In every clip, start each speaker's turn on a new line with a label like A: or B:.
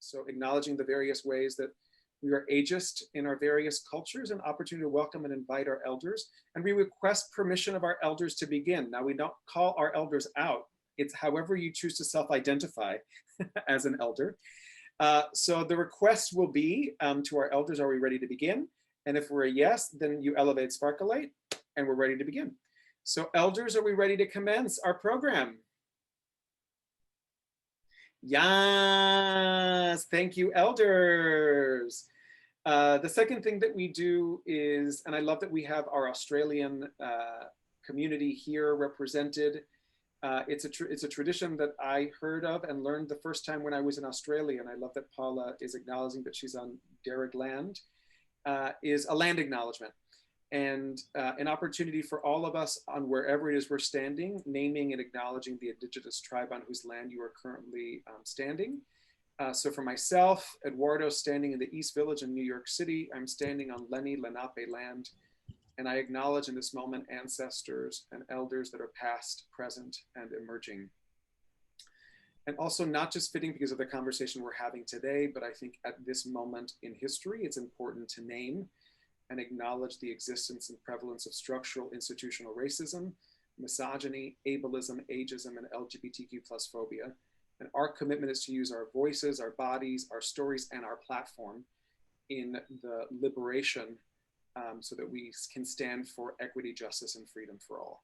A: So acknowledging the various ways that we are ageist in our various cultures, and opportunity to welcome and invite our elders. And we request permission of our elders to begin. Now, we don't call our elders out. It's however you choose to self-identify as an elder. So the request will be to our elders, are we ready to begin? And if we're a yes, then you elevate Sparklight and we're ready to begin. So elders, are we ready to commence our program? Yes, thank you, elders. The second thing that we do is, and I love that we have our Australian community here represented. It's a tradition that I heard of and learned the first time when I was in Australia, and I love that Paula is acknowledging that she's on Darug land, is a land acknowledgement. And an opportunity for all of us on wherever it is we're standing, naming and acknowledging the Indigenous tribe on whose land you are currently standing. So for myself, Eduardo, standing in the East Village in New York City, I'm standing on Lenni Lenape land, and I acknowledge in this moment ancestors and elders that are past, present, and emerging. And also not just fitting because of the conversation we're having today, but I think at this moment in history, it's important to name and acknowledge the existence and prevalence of structural institutional racism, misogyny, ableism, ageism, and LGBTQ+ phobia. And our commitment is to use our voices, our bodies, our stories, and our platform in the liberation so that we can stand for equity, justice, and freedom for all.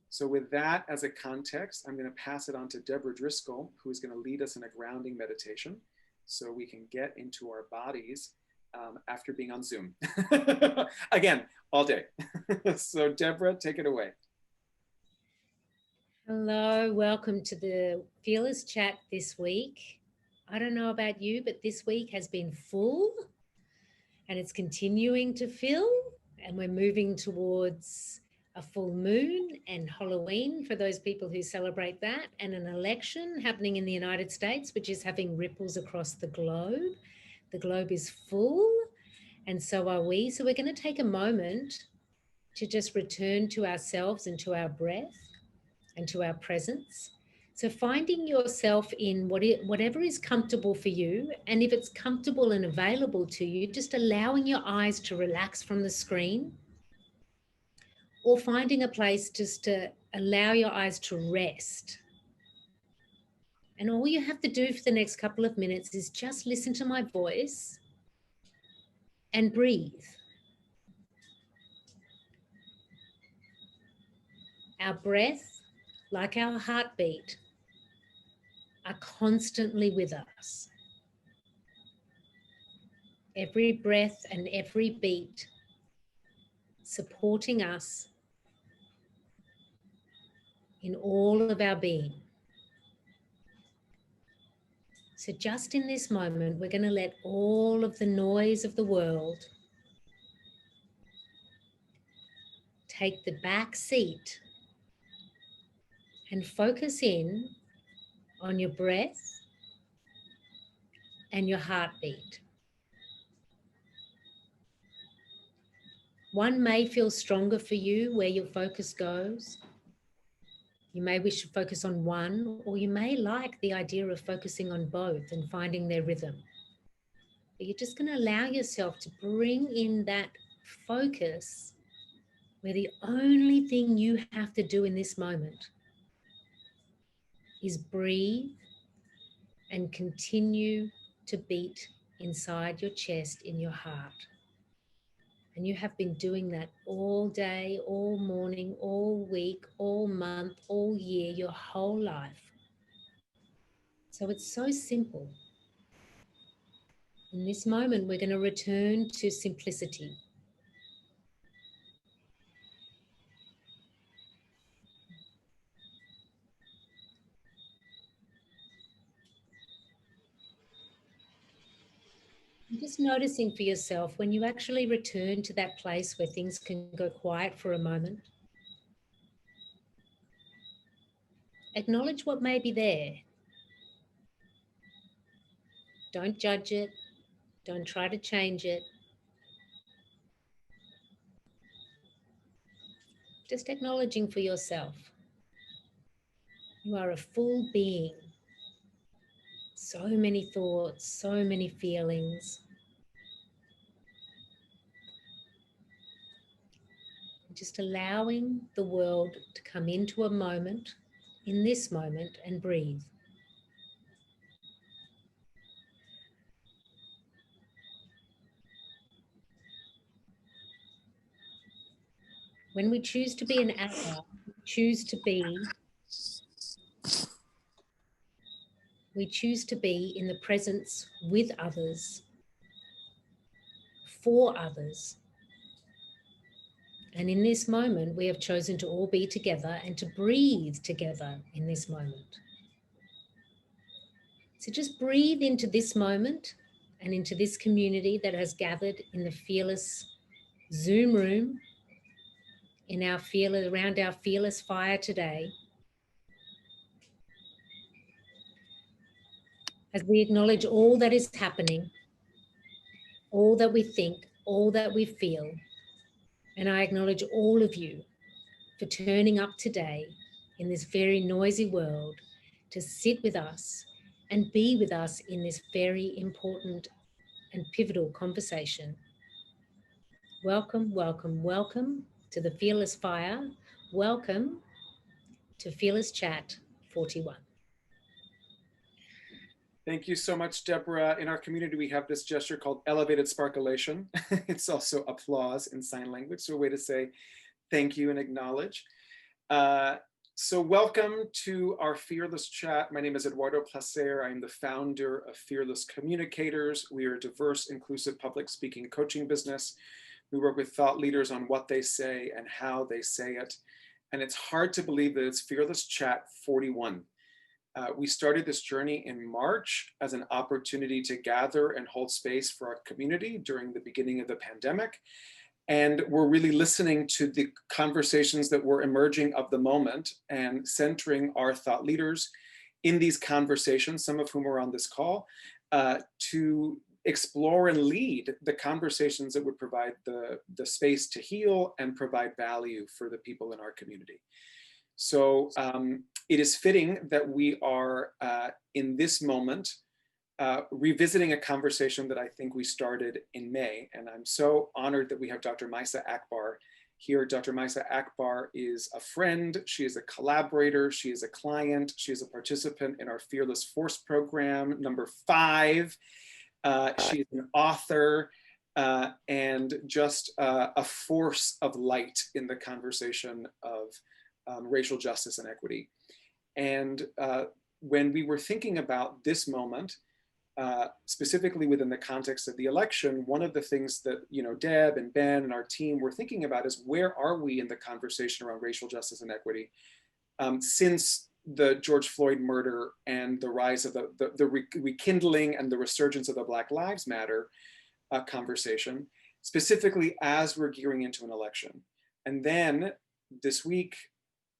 A: So with that as a context, I'm going to pass it on to Deborah Driscoll, who is going to lead us in a grounding meditation so we can get into our bodies after being on Zoom. Again, all day. So Deborah, take it away.
B: Hello, welcome to the Fearless Chat this week. I don't know about you, but this week has been full and it's continuing to fill, and we're moving towards a full moon and Halloween for those people who celebrate that, and an election happening in the United States, which is having ripples across the globe. The globe is full, and so are we. So we're going to take a moment to just return to ourselves and to our breath and to our presence. So finding yourself in whatever is comfortable for you, and if it's comfortable and available to you, just allowing your eyes to relax from the screen, or finding a place just to allow your eyes to rest. And all you have to do for the next couple of minutes is just listen to my voice and breathe. Our breath, like our heartbeat, are constantly with us. Every breath and every beat supporting us in all of our being. So just in this moment, we're going to let all of the noise of the world take the back seat and focus in on your breath and your heartbeat. One may feel stronger for you where your focus goes. You may wish to focus on one, or you may like the idea of focusing on both and finding their rhythm. But you're just going to allow yourself to bring in that focus where the only thing you have to do in this moment is breathe and continue to beat inside your chest, in your heart. And you have been doing that all day, all morning, all week, all month, all year, your whole life. So it's so simple. In this moment, we're going to return to simplicity. Just noticing for yourself when you actually return to that place where things can go quiet for a moment. Acknowledge what may be there. Don't judge it. Don't try to change it. Just acknowledging for yourself. You are a full being. So many thoughts, so many feelings. Just allowing the world to come into a moment, in this moment, and breathe. When we choose to be an ally, we choose to be in the presence with others, for others. And in this moment, we have chosen to all be together and to breathe together in this moment. So just breathe into this moment and into this community that has gathered in the Fearless Zoom room, around our Fearless fire today. As we acknowledge all that is happening, all that we think, all that we feel, and I acknowledge all of you for turning up today in this very noisy world to sit with us and be with us in this very important and pivotal conversation. Welcome, welcome, welcome to the Fearless Fire. Welcome to Fearless Chat 41.
A: Thank you so much, Deborah. In our community, we have this gesture called elevated sparkleation. It's also applause in sign language, so a way to say thank you and acknowledge. So welcome to our Fearless Chat. My name is Eduardo Placer. I'm the founder of Fearless Communicators. We are a diverse, inclusive public speaking coaching business. We work with thought leaders on what they say and how they say it. And it's hard to believe that it's Fearless Chat 41. We started this journey in March as an opportunity to gather and hold space for our community during the beginning of the pandemic. And we're really listening to the conversations that were emerging of the moment and centering our thought leaders in these conversations, some of whom are on this call, to explore and lead the conversations that would provide the space to heal and provide value for the people in our community. So it is fitting that we are in this moment revisiting a conversation that I think we started in May. And I'm so honored that we have Dr. Maysa Akbar here. Dr. Maysa Akbar is a friend, she is a collaborator, she is a client, she is a participant in our Fearless Force program, number 5. She is an author and just a force of light in the conversation of racial justice and equity. And when we were thinking about this moment, specifically within the context of the election, one of the things that Deb and Ben and our team were thinking about is where are we in the conversation around racial justice and equity since the George Floyd murder and the rise of the rekindling and the resurgence of the Black Lives Matter conversation, specifically as we're gearing into an election. And then this week,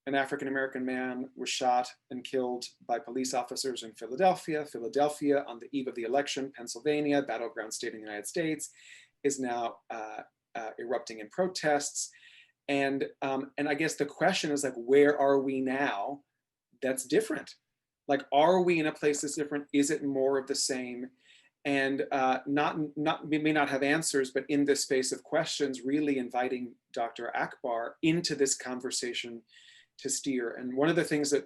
A: an African-American man was shot and killed by police officers in Philadelphia. Philadelphia, on the eve of the election, Pennsylvania, battleground state in the United States, is now erupting in protests. And I guess the question is like, where are we now that's different? Like, are we in a place that's different? Is it more of the same? And we may not have answers, but in this space of questions, really inviting Dr. Akbar into this conversation to steer. And one of the things that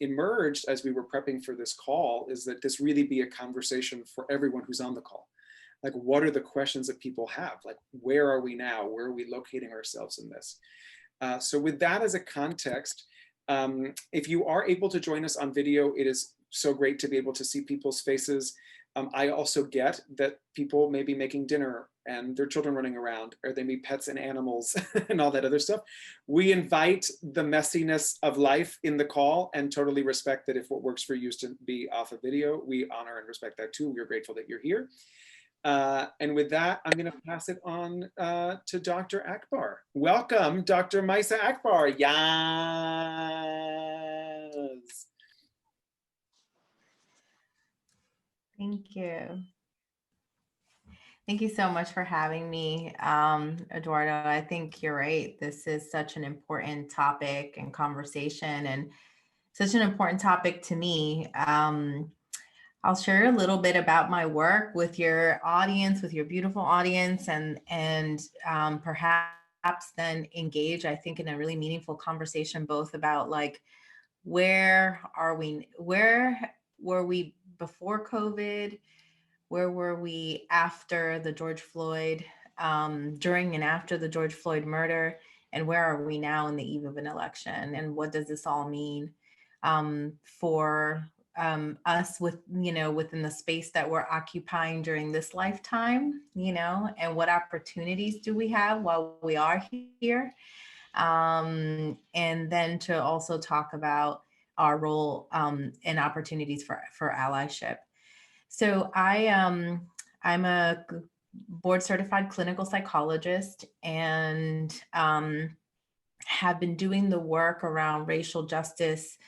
A: emerged as we were prepping for this call is that this really be a conversation for everyone who's on the call. Like, what are the questions that people have? Like, where are we now? Where are we locating ourselves in this? So with that as a context, if you are able to join us on video, it is so great to be able to see people's faces. I also get that people may be making dinner and their children running around, or they may be pets and animals and all that other stuff. We invite the messiness of life in the call and totally respect that if what works for you is to be off of video, we honor and respect that too. We're grateful that you're here. And with that, I'm gonna pass it on to Dr. Akbar. Welcome, Dr. Maysa Akbar. Yes.
C: Thank you. Thank you so much for having me, Eduardo. I think you're right. This is such an important topic and conversation, and such an important topic to me. I'll share a little bit about my work with your audience, with your beautiful audience, and perhaps then engage, I think, in a really meaningful conversation, both about like, where were we before COVID? Where were we after the George Floyd, during and after the George Floyd murder? And where are we now in the eve of an election? And what does this all mean for us within the space that we're occupying during this lifetime, and what opportunities do we have while we are here? And then to also talk about our role and opportunities for allyship. So I'm a board certified clinical psychologist, and have been doing the work around racial justice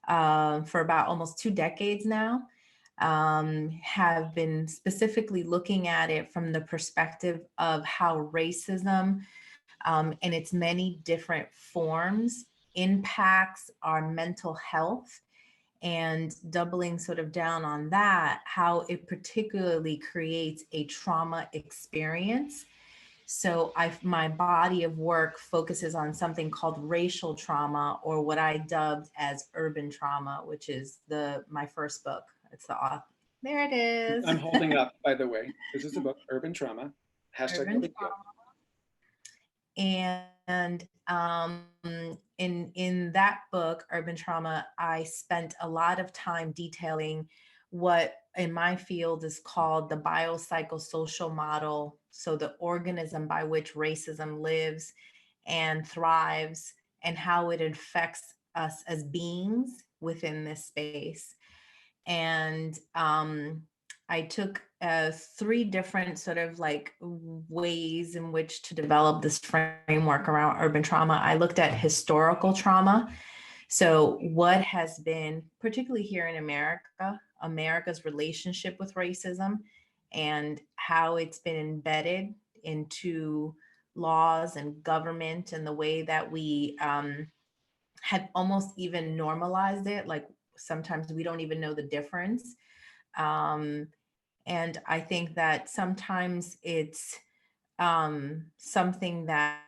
C: for about almost 2 decades now. Have been specifically looking at it from the perspective of how racism in its many different forms impacts our mental health, and doubling sort of down on that, how it particularly creates a trauma experience. So my body of work focuses on something called racial trauma, or what I dubbed as urban trauma, which is my first book. It's the author. There it is.
A: I'm holding up, by the way. This is the book, Urban Trauma.
C: Urban Trauma. And in that book, Urban Trauma, I spent a lot of time detailing what in my field is called the biopsychosocial model. So the organism by which racism lives and thrives, and how it affects us as beings within this space. And I took 3 different sort of like ways in which to develop this framework around urban trauma. I looked at historical trauma. So what has been, particularly here in America, America's relationship with racism, and how it's been embedded into laws and government, and the way that we had almost even normalized it. Like sometimes we don't even know the difference. And I think that sometimes it's something that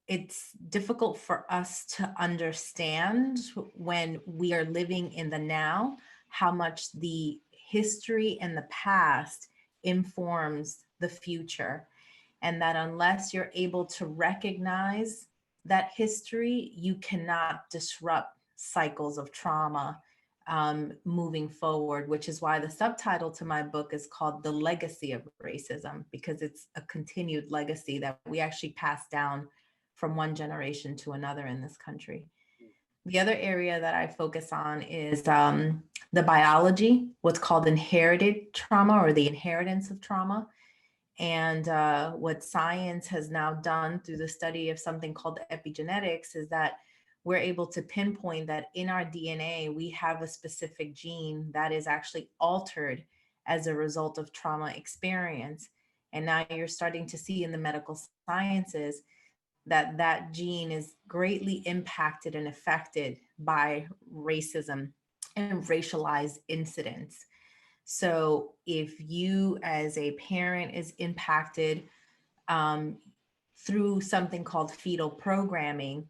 C: it's difficult for us to understand when we are living in the now, how much the history and the past informs the future. And that unless you're able to recognize that history, you cannot disrupt cycles of trauma moving forward, which is why the subtitle to my book is called The Legacy of Racism, because it's a continued legacy that we actually pass down from one generation to another in this country. The other area that I focus on is the biology, what's called inherited trauma, or the inheritance of trauma. And what science has now done through the study of something called epigenetics is that we're able to pinpoint that in our DNA, we have a specific gene that is actually altered as a result of trauma experience. And now you're starting to see in the medical sciences that that gene is greatly impacted and affected by racism and racialized incidents. So if you as a parent is impacted through something called fetal programming,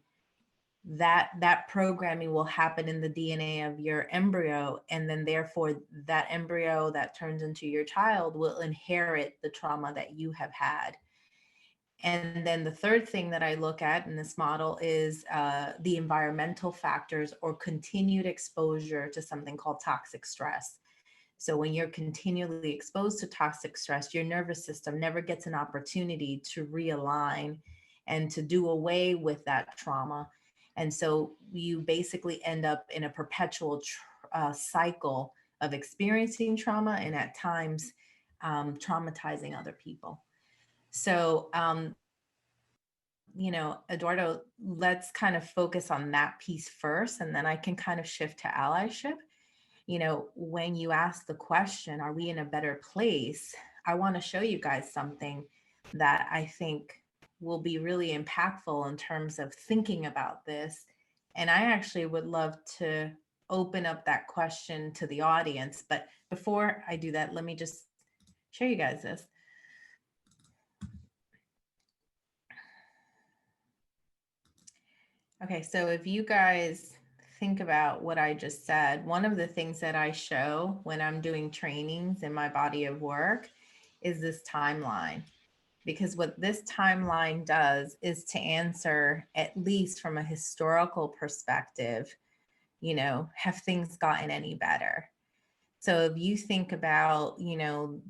C: that programming will happen in the DNA of your embryo, and then therefore that embryo that turns into your child will inherit the trauma that you have had. And then the third thing that I look at in this model is the environmental factors, or continued exposure to something called toxic stress. So when you're continually exposed to toxic stress, your nervous system never gets an opportunity to realign and to do away with that trauma. And so you basically end up in a perpetual cycle of experiencing trauma, and at times traumatizing other people. So, Eduardo, let's kind of focus on that piece first, and then I can kind of shift to allyship. When you ask the question, are we in a better place? I want to show you guys something that I think will be really impactful in terms of thinking about this. And I actually would love to open up that question to the audience. But before I do that, let me just show you guys this. Okay, so if you guys think about what I just said, one of the things that I show when I'm doing trainings in my body of work is this timeline. Because what this timeline does is to answer, at least from a historical perspective, you know, have things gotten any better? So if you think about, you know,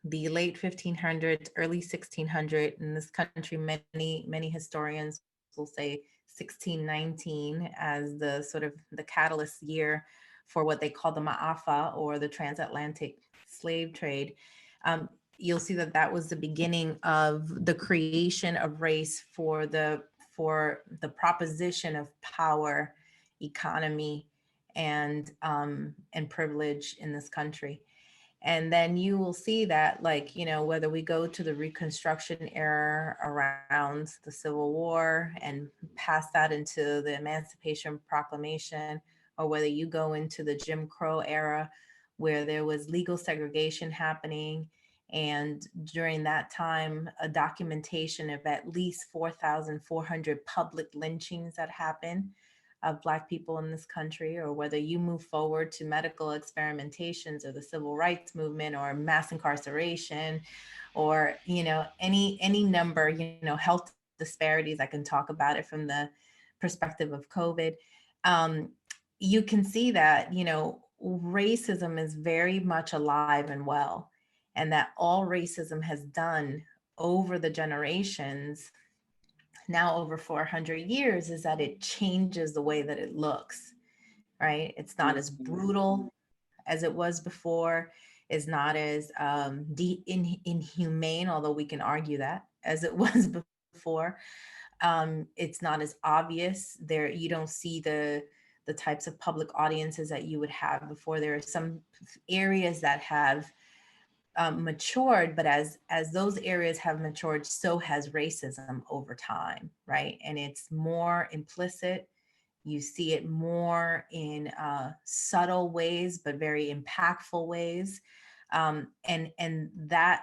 C: the late 1500s, early 1600 in this country, many historians will say 1619 as the sort of the catalyst year for what they call the Ma'afa, or the transatlantic slave trade. You'll see that that was the beginning of the creation of race for the proposition of power, economy, and privilege in this country. And then you will see that, like, you know, whether we go to the Reconstruction era around the Civil War and pass that into the Emancipation Proclamation, or whether you go into the Jim Crow era where there was legal segregation happening, and during that time, a documentation of at least 4,400 public lynchings that happened of Black people in this country, or whether you move forward to medical experimentations or the civil rights movement or mass incarceration, or, you know, any number, you know, health disparities. I can talk about it from the perspective of COVID. You can see that, you know, racism is very much alive and well, and that all racism has done over the generations, now over 400 years, is that it changes the way that it looks, right? It's not as brutal as it was before, is not as inhumane, although we can argue that, as it was before. It's not as obvious. There, you don't see the types of public audiences that you would have before. There are some areas that have matured, but as those areas have matured, so has racism over time, right? And it's more implicit. You see it more in subtle ways, but very impactful ways. And that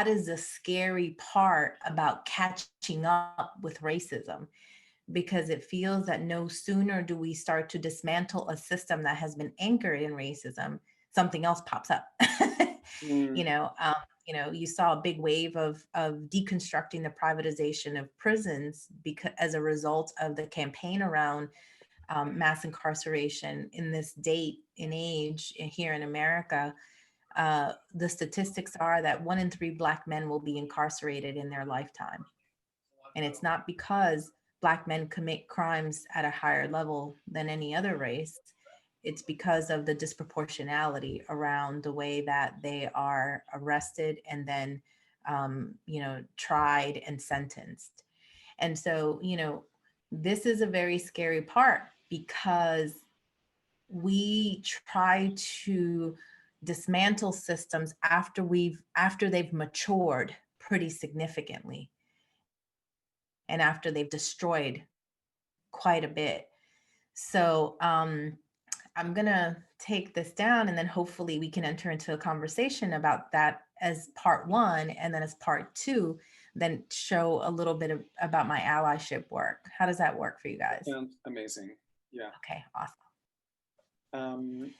C: is the scary part about catching up with racism, because it feels that no sooner do we start to dismantle a system that has been anchored in racism, something else pops up. You know, you saw a big wave of deconstructing the privatization of prisons because, as a result of the campaign around mass incarceration in this date and age here in America. The statistics are that 1 in 3 Black men will be incarcerated in their lifetime. And it's not because Black men commit crimes at a higher level than any other race. It's because of the disproportionality around the way that they are arrested and then, tried and sentenced. And so, this is a very scary part, because we try to dismantle systems after they've matured pretty significantly, and after they've destroyed quite a bit. So I'm gonna take this down, and then hopefully we can enter into a conversation about that as part 1, and then as part 2, then show a little bit about my allyship work. How does that work for you guys?
A: Sounds amazing. Yeah.
C: Okay, awesome.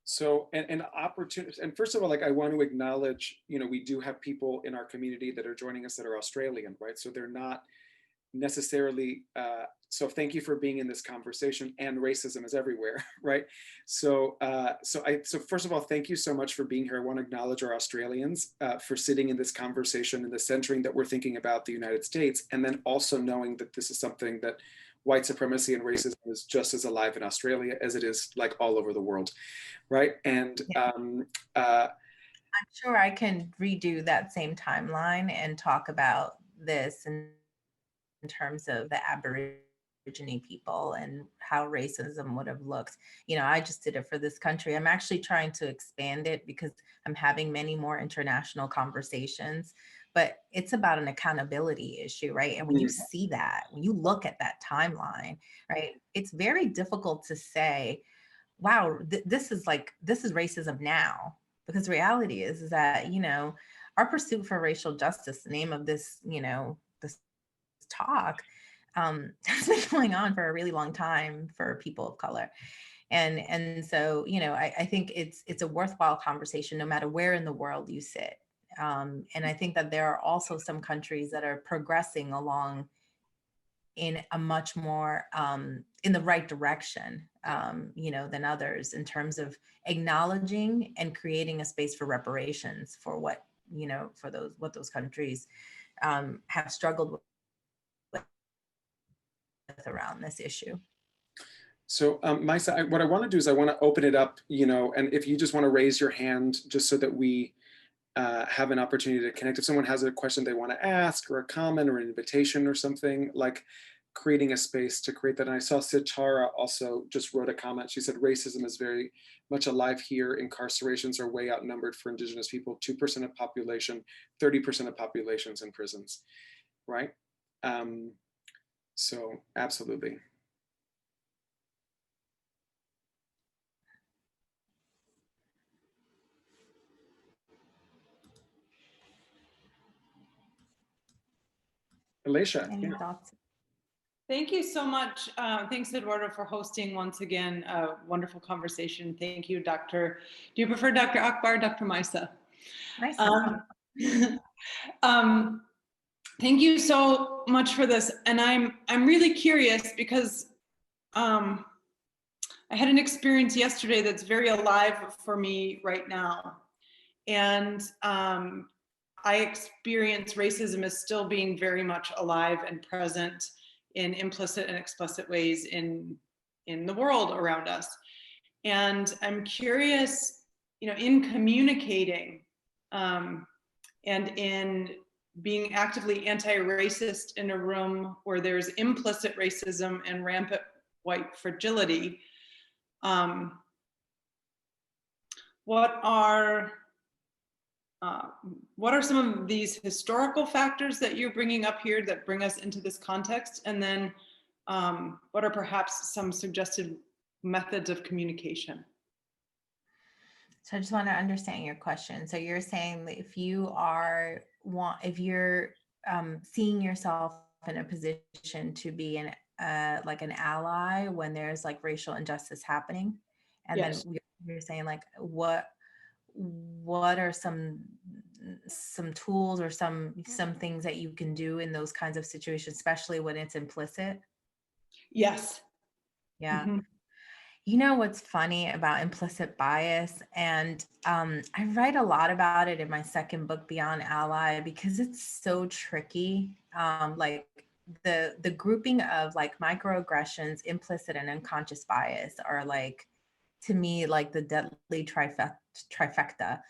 A: So, and opportunities, and first of all, like, I want to acknowledge, we do have people in our community that are joining us that are Australian, right? So they're not necessarily, so thank you for being in this conversation, and racism is everywhere, right? So first of all, thank you so much for being here. I want to acknowledge our Australians for sitting in this conversation and the centering that we're thinking about the United States, and then also knowing that this is something that white supremacy and racism is just as alive in Australia as it is, like, all over the world, right? And
C: I'm sure I can redo that same timeline and talk about this in terms of the Aborigine people and how racism would have looked. I just did it for this country. I'm actually trying to expand it because I'm having many more international conversations, but it's about an accountability issue, right? And when you see that, when you look at that timeline, right, it's very difficult to say, wow, this is racism now. Because the reality is that, you know, our pursuit for racial justice, the name of this, you know, this talk, has been going on for a really long time for people of color. And so, you know, I think it's a worthwhile conversation no matter where in the world you sit. And I think that there are also some countries that are progressing along in a much more in the right direction, you know, than others in terms of acknowledging and creating a space for reparations for what, you know, for what those countries have struggled with around this issue.
A: So Maysa, what I want to do is I want to open it up, you know, and if you just want to raise your hand just so that we have an opportunity to connect. If someone has a question they want to ask or a comment or an invitation or something, like creating a space to create that. And I saw Sitara also just wrote a comment. She said, racism is very much alive here. Incarcerations are way outnumbered for Indigenous people, 2% of population, 30% of populations in prisons, right? So absolutely. Alicia.
C: Any thoughts?
D: Thank you so much. Thanks, Eduardo, for hosting once again a wonderful conversation. Thank you, Dr. Do you prefer Dr. Akbar, Dr. Maysa?
C: Maysa.
D: Thank you so much for this. And I'm really curious because I had an experience yesterday that's very alive for me right now. And I experience racism as still being very much alive and present in implicit and explicit ways in the world around us. And I'm curious, you know, in communicating and in being actively anti-racist in a room where there's implicit racism and rampant white fragility, what are some of these historical factors that you're bringing up here that bring us into this context? And then what are perhaps some suggested methods of communication?
C: So I just want to understand your question. So you're saying that if you're seeing yourself in a position to be like an ally when there's like racial injustice happening, and yes. Then you're saying like what are some tools or some things that you can do in those kinds of situations, especially when it's implicit?
D: Yes.
C: Yeah. Mm-hmm. You know what's funny about implicit bias, and I write a lot about it in my second book, Beyond Ally, because it's so tricky. Like the grouping of like microaggressions, implicit and unconscious bias are like, to me, like the deadly trifecta,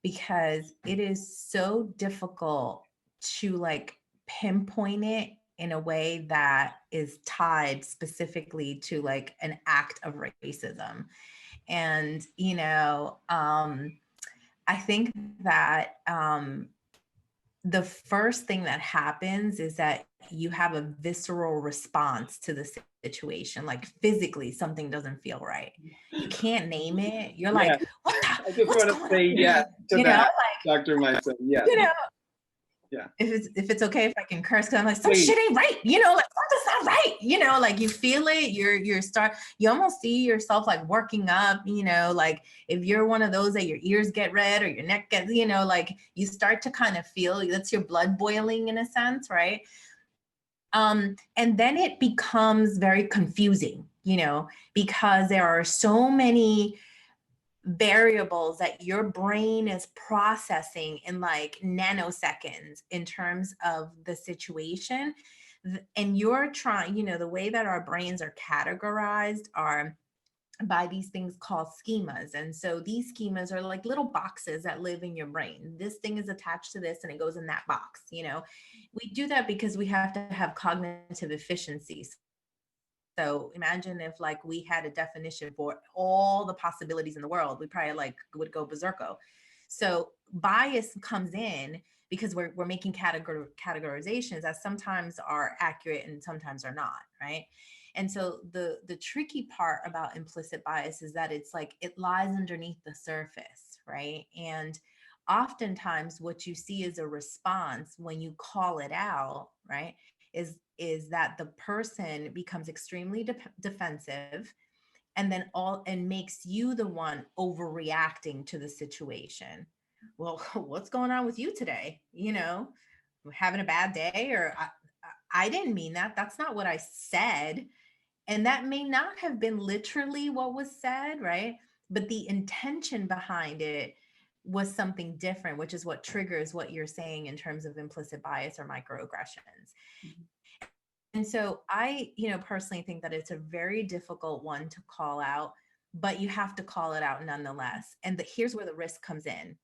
C: because it is so difficult to like pinpoint it in a way that is tied specifically to like an act of racism. And, you know, I think that the first thing that happens is that you have a visceral response to the situation. Like physically, something doesn't feel right. You can't name it. You're like, what the?
A: I just want to say yes to
C: you
A: that,
C: know, like,
A: Dr. Maysa. Yes.
C: You know,
A: yeah.
C: If it's okay if I can curse, because I'm like, some shit ain't right. You know, like something's not right. You know, like you feel it. You almost see yourself like working up. You know, like if you're one of those that your ears get red or your neck gets, you know, like you start to kind of feel that's your blood boiling in a sense, right? And then it becomes very confusing, you know, because there are so many variables that your brain is processing in like nanoseconds in terms of the situation. And you're trying, you know, the way that our brains are categorized are by these things called schemas. And so these schemas are like little boxes that live in your brain. This thing is attached to this and it goes in that box. You know, we do that because we have to have cognitive efficiencies. So imagine if like we had a definition for all the possibilities in the world, we probably like would go berserko. So bias comes in because we're making categorizations that sometimes are accurate and sometimes are not, right? And so the tricky part about implicit bias is that it's like it lies underneath the surface, right? And oftentimes what you see as a response when you call it out, right, is that the person becomes extremely defensive, and then makes you the one overreacting to the situation. Well, what's going on with you today? Having a bad day, or I didn't mean that. That's not what I said. And that may not have been literally what was said, right? But the intention behind it was something different, which is what triggers what you're saying in terms of implicit bias or microaggressions. Mm-hmm. And so I, personally think that it's a very difficult one to call out, but you have to call it out nonetheless. And here's where the risk comes in,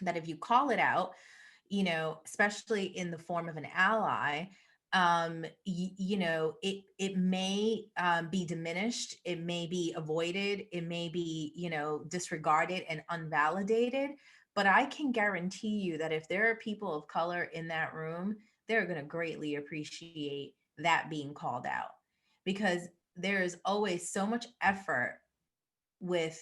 C: that if you call it out, especially in the form of an ally, it may be diminished, it may be avoided, it may be, disregarded and unvalidated. But I can guarantee you that if there are people of color in that room, they're going to greatly appreciate that being called out, because there is always so much effort with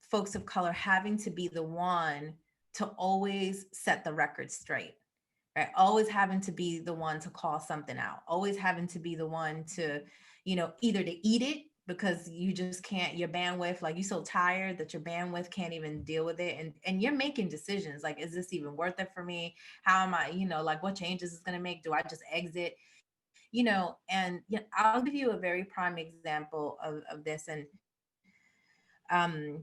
C: folks of color having to be the one to always set the record straight. Right? Always having to be the one to call something out, always having to be the one to, either to eat it because you just can't, your bandwidth, like you're so tired that your bandwidth can't even deal with it. And you're making decisions like, is this even worth it for me? How am I, like what changes is going to make? Do I just exit? And I'll give you a very prime example of this, and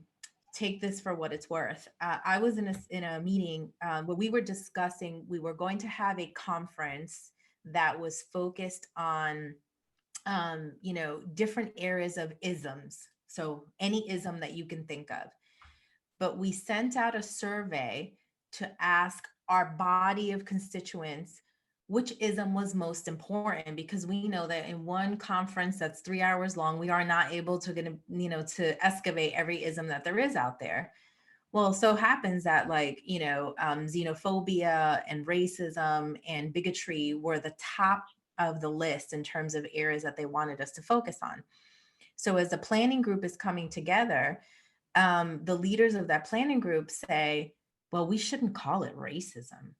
C: take this for what it's worth. I was in a meeting where we were discussing, we were going to have a conference that was focused on, different areas of isms. So any ism that you can think of. But we sent out a survey to ask our body of constituents which ism was most important, because we know that in one conference that's 3 hours long, we are not able to get, to excavate every ism that there is out there. Well, so happens that xenophobia and racism and bigotry were the top of the list in terms of areas that they wanted us to focus on. So as the planning group is coming together, the leaders of that planning group say, well, we shouldn't call it racism.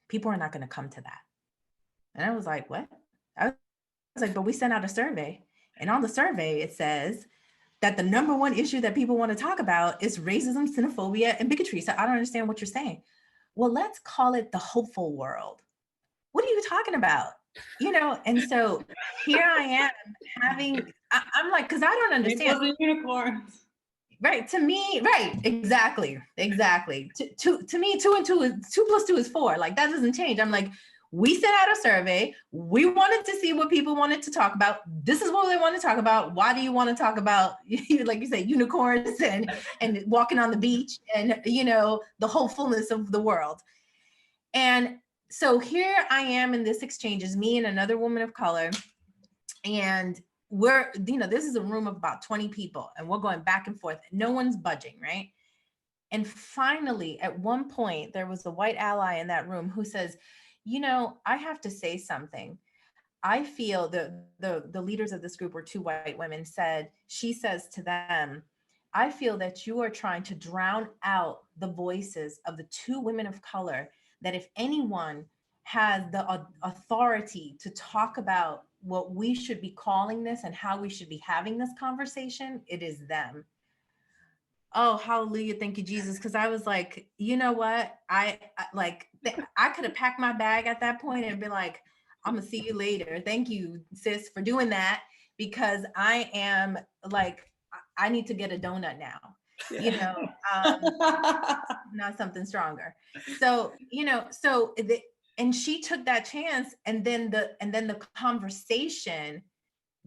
C: People are not going to come to that. And I was like, what? I was like, but we sent out a survey. And on the survey, it says that the number one issue that people want to talk about is racism, xenophobia, and bigotry. So I don't understand what you're saying. Well, let's call it the hopeful world. What are you talking about? And so here I am I'm like, because I don't understand.
D: Unicorns.
C: Right. To me, right. Exactly. To me, 2 plus 2 is 4. Like that doesn't change. I'm like, we sent out a survey. We wanted to see what people wanted to talk about. This is what they want to talk about. Why do you want to talk about, like you say, unicorns and walking on the beach and, the hopefulness of the world? And so here I am in this exchange, is me and another woman of color. And we're, this is a room of about 20 people and we're going back and forth. No one's budging, right? And finally, at one point, there was a white ally in that room who says, I have to say something. I feel the leaders of this group were 2 white women. She says to them, I feel that you are trying to drown out the voices of the 2 women of color, that if anyone has the authority to talk about what we should be calling this and how we should be having this conversation, it is them. Oh, hallelujah. Thank you, Jesus. Because I was like, you know what? I could have packed my bag at that point and been like, I'm going to see you later. Thank you, sis, for doing that. Because I am like, I need to get a donut now, not something stronger. So, and she took that chance, and then the conversation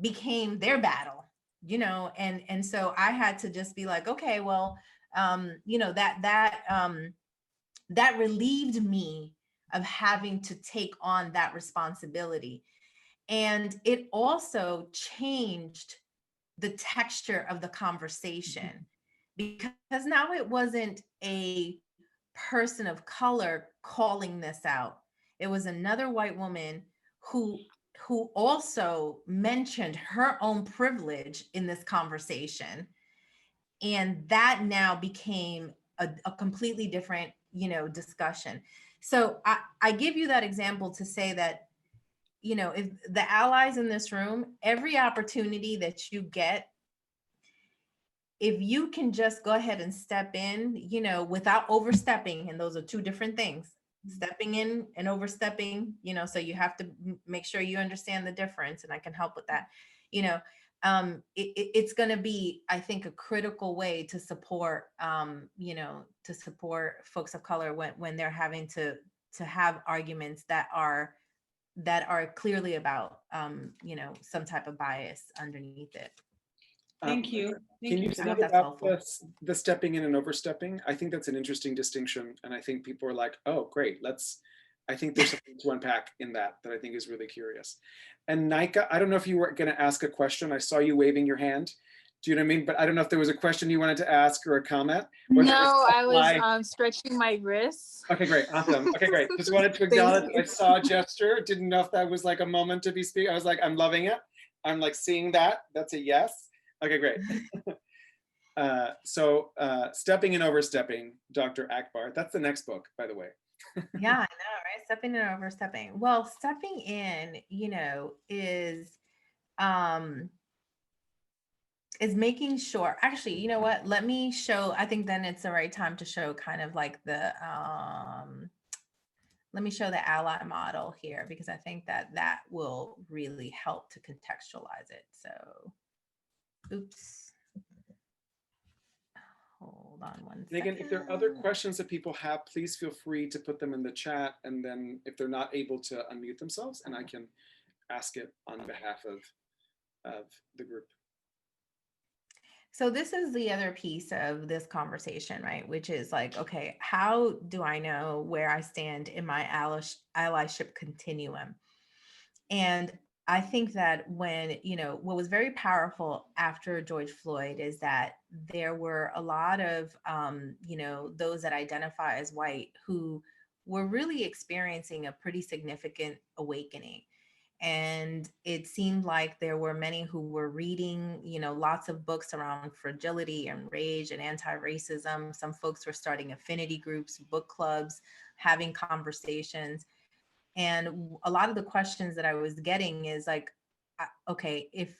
C: became their battle. And so I had to just be like, okay, well, that relieved me of having to take on that responsibility. And it also changed the texture of the conversation, because now it wasn't a person of color calling this out. It was another white woman who who also mentioned her own privilege in this conversation. And that now became a completely different, discussion. So I give you that example to say that, if the allies in this room, every opportunity that you get, if you can just go ahead and step in, without overstepping, and those are two different things, stepping in and overstepping, so you have to make sure you understand the difference, and I can help with that. It's going to be, I think, a critical way to support, to support folks of color when they're having to have arguments that are clearly about, some type of bias underneath it.
D: Thank you.
A: Can you
D: so
A: speak
D: much.
A: about the stepping in and overstepping? I think that's an interesting distinction. And I think people are like, oh, great, I think there's something to unpack in that I think is really curious. And Nika, I don't know if you were going to ask a question. I saw you waving your hand. Do you know what I mean? But I don't know if there was a question you wanted to ask or a comment.
E: No, I was stretching my wrists.
A: Okay, great. Awesome. Okay, great. Just wanted to acknowledge I saw a gesture. Didn't know if that was like a moment to be speaking. I was like, I'm loving it. I'm like seeing that. That's a yes. Okay, great. So Stepping and Overstepping, Dr. Akbar. That's the next book, by the way.
C: Yeah, I know, right? Stepping and overstepping. Well, stepping in, is making sure, actually, you know what? Let me show, I think then it's the right time to show kind of like let me show the ally model here, because I think that will really help to contextualize it. So, oops. Hold on one second.
A: And again, if there are other questions that people have, please feel free to put them in the chat. And then if they're not able to unmute themselves, and I can ask it on behalf of the group.
C: So this is the other piece of this conversation, right? Which is like, okay, how do I know where I stand in my allyship continuum? And I think that when, what was very powerful after George Floyd is that there were a lot of, those that identify as white who were really experiencing a pretty significant awakening. And it seemed like there were many who were reading, lots of books around fragility and rage and anti-racism. Some folks were starting affinity groups, book clubs, having conversations. And a lot of the questions that I was getting is like, okay, if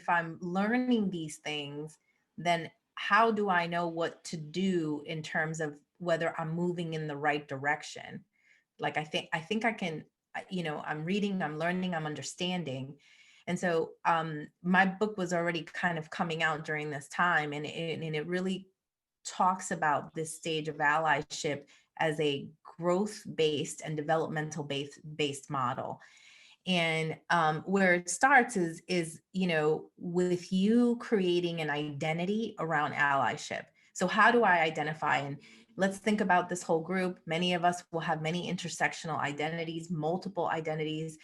C: I'm learning these things, then how do I know what to do in terms of whether I'm moving in the right direction? Like, I think I can, I'm reading, I'm learning, I'm understanding. And so my book was already kind of coming out during this time, and it really talks about this stage of allyship as a growth-based and developmental-based model. And where it starts is with you creating an identity around allyship. So how do I identify? And let's think about this whole group. Many of us will have many intersectional identities, multiple identities,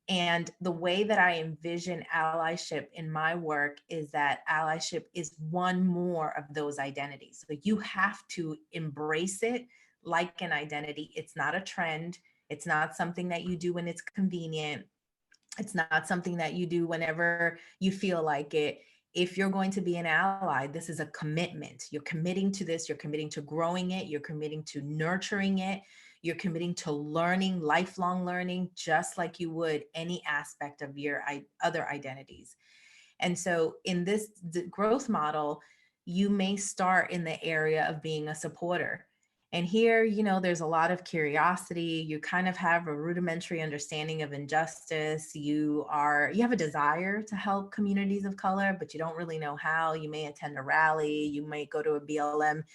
C: and the way that I envision allyship in my work is that allyship is one more of those identities. So you have to embrace it like an identity. It's not a trend. It's not something that you do when it's convenient. It's not something that you do whenever you feel like it. If you're going to be an ally, this is a commitment. You're committing to this. You're committing to growing it. You're committing to nurturing it. You're committing to learning, lifelong learning, just like you would any aspect of your other identities. And so in this growth model, you may start in the area of being a supporter. And here, there's a lot of curiosity. You kind of have a rudimentary understanding of injustice. You have a desire to help communities of color, but you don't really know how. You may attend a rally. You may go to a BLM,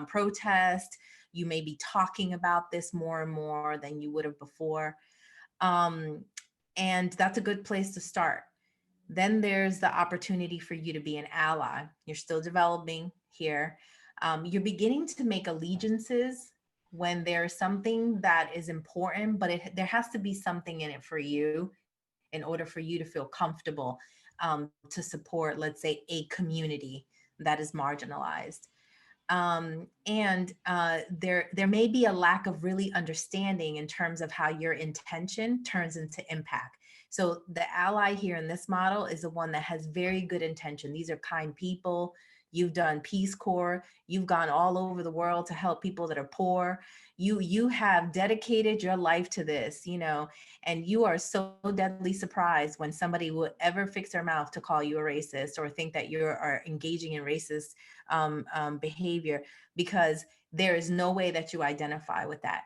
C: protest. You may be talking about this more and more than you would have before. And that's a good place to start. Then there's the opportunity for you to be an ally. You're still developing here. You're beginning to make allegiances when there's something that is important, but there has to be something in it for you in order for you to feel comfortable to support, let's say, a community that is marginalized. There may be a lack of really understanding in terms of how your intention turns into impact. So the ally here in this model is the one that has very good intention. These are kind people. You've done Peace Corps. You've gone all over the world to help people that are poor. You have dedicated your life to this, you know, and you are so deadly surprised when somebody will ever fix their mouth to call you a racist or think that you are engaging in racist behavior, because there is no way that you identify with that.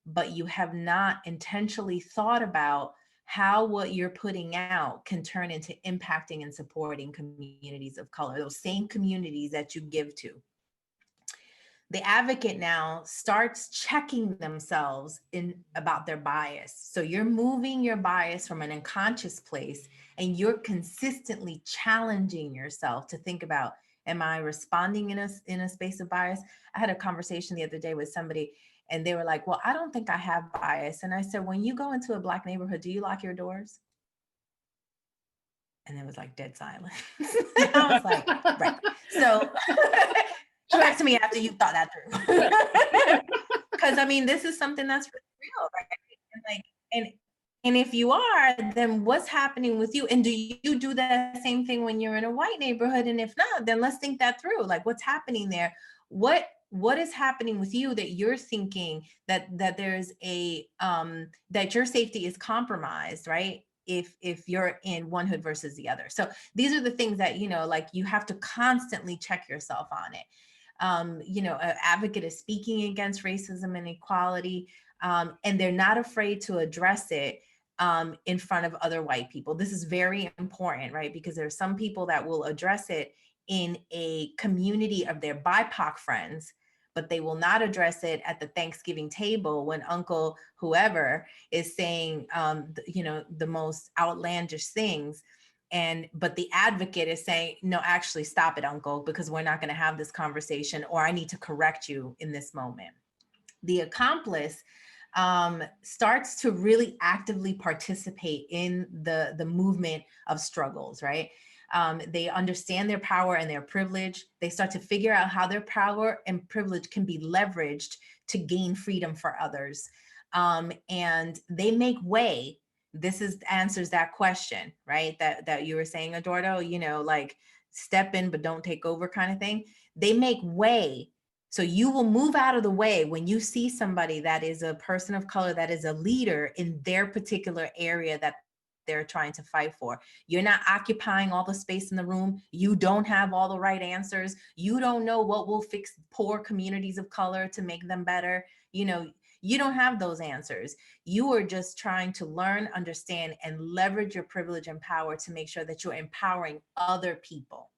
C: But you have not intentionally thought about how what you're putting out can turn into impacting and supporting communities of color, those same communities that you give to. The advocate now starts checking themselves in about their bias. So you're moving your bias from an unconscious place, and you're consistently challenging yourself to think about, am I responding in a space of bias? I had a conversation the other day with somebody, and they were like, well, I don't think I have bias. And I said, when you go into a Black neighborhood, do you lock your doors? And it was like dead silence. I was like, right. So come back to me after you thought that through. Because I mean, this is something that's real, right? And if you are, then what's happening with you? And do you do that same thing when you're in a white neighborhood? And if not, then let's think that through. Like, what's happening there? What is happening with you that you're thinking that there's a that your safety is compromised, right? If you're in one hood versus the other. So these are the things that, you know, like you have to constantly check yourself on it. You know, an advocate is speaking against racism and inequality, and they're not afraid to address it in front of other white people. This is very important, right? Because there are some people that will address it in a community of their BIPOC friends, but they will not address it at the Thanksgiving table when Uncle whoever is saying, you know, the most outlandish things. But the advocate is saying, no, actually stop it, Uncle, because we're not going to have this conversation, or I need to correct you in this moment. The accomplice starts to really actively participate in the movement of struggles, right? They understand their power and their privilege. They start to figure out how their power and privilege can be leveraged to gain freedom for others. And they make way. This answers that question, right? That you were saying, Eduardo, you know, like step in, but don't take over kind of thing. They make way. So you will move out of the way when you see somebody that is a person of color, that is a leader in their particular area that they're trying to fight for. You're not occupying all the space in the room. You don't have all the right answers. You don't know what will fix poor communities of color to make them better. You know, you don't have those answers. You are just trying to learn, understand, and leverage your privilege and power to make sure that you're empowering other people.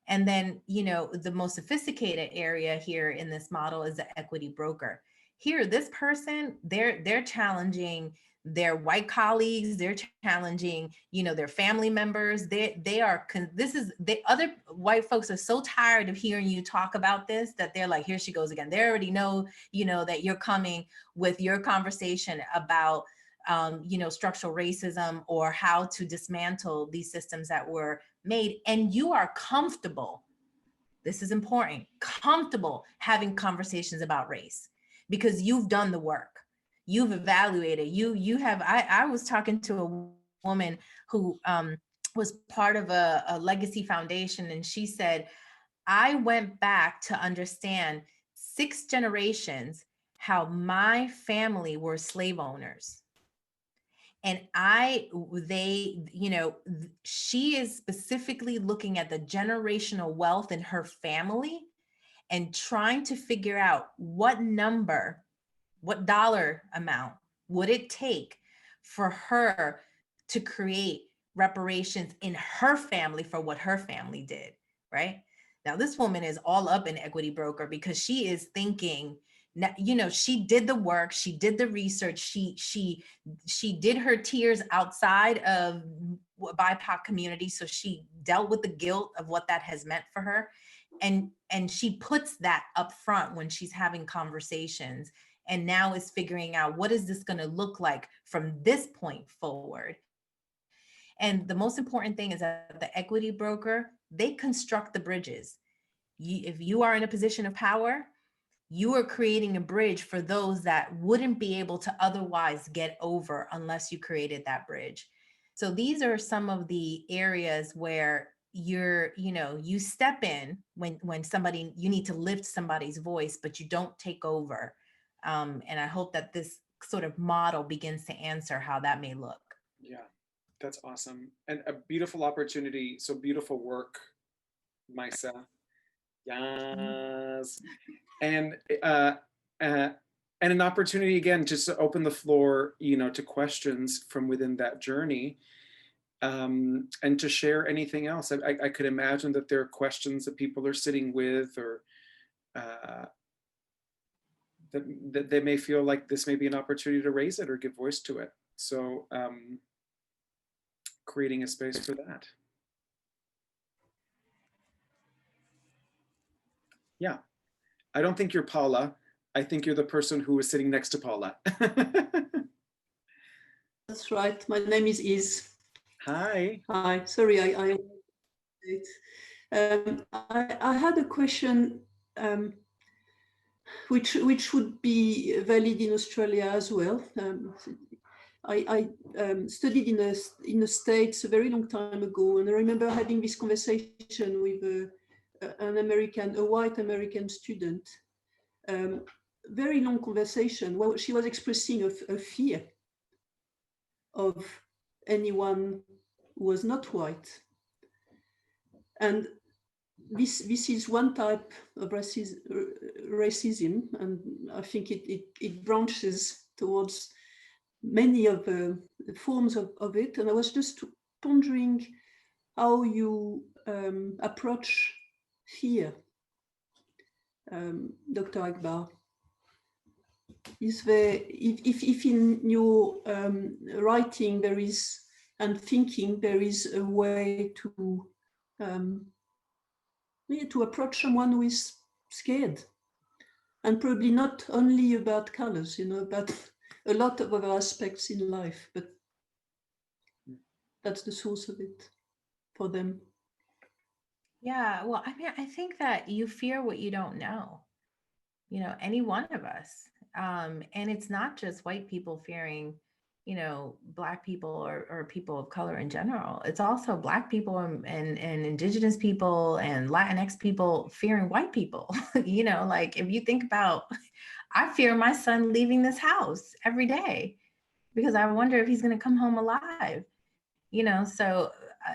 C: And then, you know, the most sophisticated area here in this model is the equity broker. Here, this person, they're challenging their white colleagues, they're challenging, you know, their family members. Other white folks are so tired of hearing you talk about this that they're like, here she goes again. They already know, you know, that you're coming with your conversation about, you know, structural racism or how to dismantle these systems that were made. And you are comfortable, this is important, comfortable having conversations about race because you've done the work. You've evaluated, I was talking to a woman who was part of a legacy foundation, and she said, I went back to understand 6 generations how my family were slave owners. And you know, she is specifically looking at the generational wealth in her family and trying to figure out what dollar amount would it take for her to create reparations in her family for what her family did, right? Now, this woman is all up in equity broker because she is thinking, you know, she did the work, she did the research, she did her tears outside of BIPOC community. So she dealt with the guilt of what that has meant for her. And she puts that up front when she's having conversations, and now is figuring out, what is this going to look like from this point forward? And the most important thing is that the equity broker, they construct the bridges. if you are in a position of power, you are creating a bridge for those that wouldn't be able to otherwise get over unless you created that bridge. So these are some of the areas where you step in when somebody, you need to lift somebody's voice, but you don't take over. And I hope that this sort of model begins to answer how that may look.
A: Yeah, that's awesome. And a beautiful opportunity. So beautiful work, Maysa. Yes. And an opportunity again, just to open the floor, to questions from within that journey, and to share anything else. I could imagine that there are questions that people are sitting with, or that they may feel like this may be an opportunity to raise it or give voice to it. So creating a space for that. Yeah. I don't think you're Paula. I think you're the person who was sitting next to Paula.
F: That's right. My name is Iz.
A: Hi.
F: Hi. Sorry, I had a question which would be valid in Australia as well. I studied in the States a very long time ago, and I remember having this conversation with a white American student. Very long conversation. Well, she was expressing a fear of anyone who was not white, and this is one type of racism, and I think it branches towards many of the forms of it. And I was just pondering how you approach fear, Dr. Akbar. Is there, if in your writing there is, and thinking, there is a way to approach someone who is scared, and probably not only about colors, but a lot of other aspects in life, but that's the source of it for them.
C: Yeah, well, I mean, I think that you fear what you don't know, any one of us. And it's not just white people fearing, Black people or people of color in general. It's also Black people and Indigenous people and Latinx people fearing white people. Like if you think about, I fear my son leaving this house every day because I wonder if he's going to come home alive. So,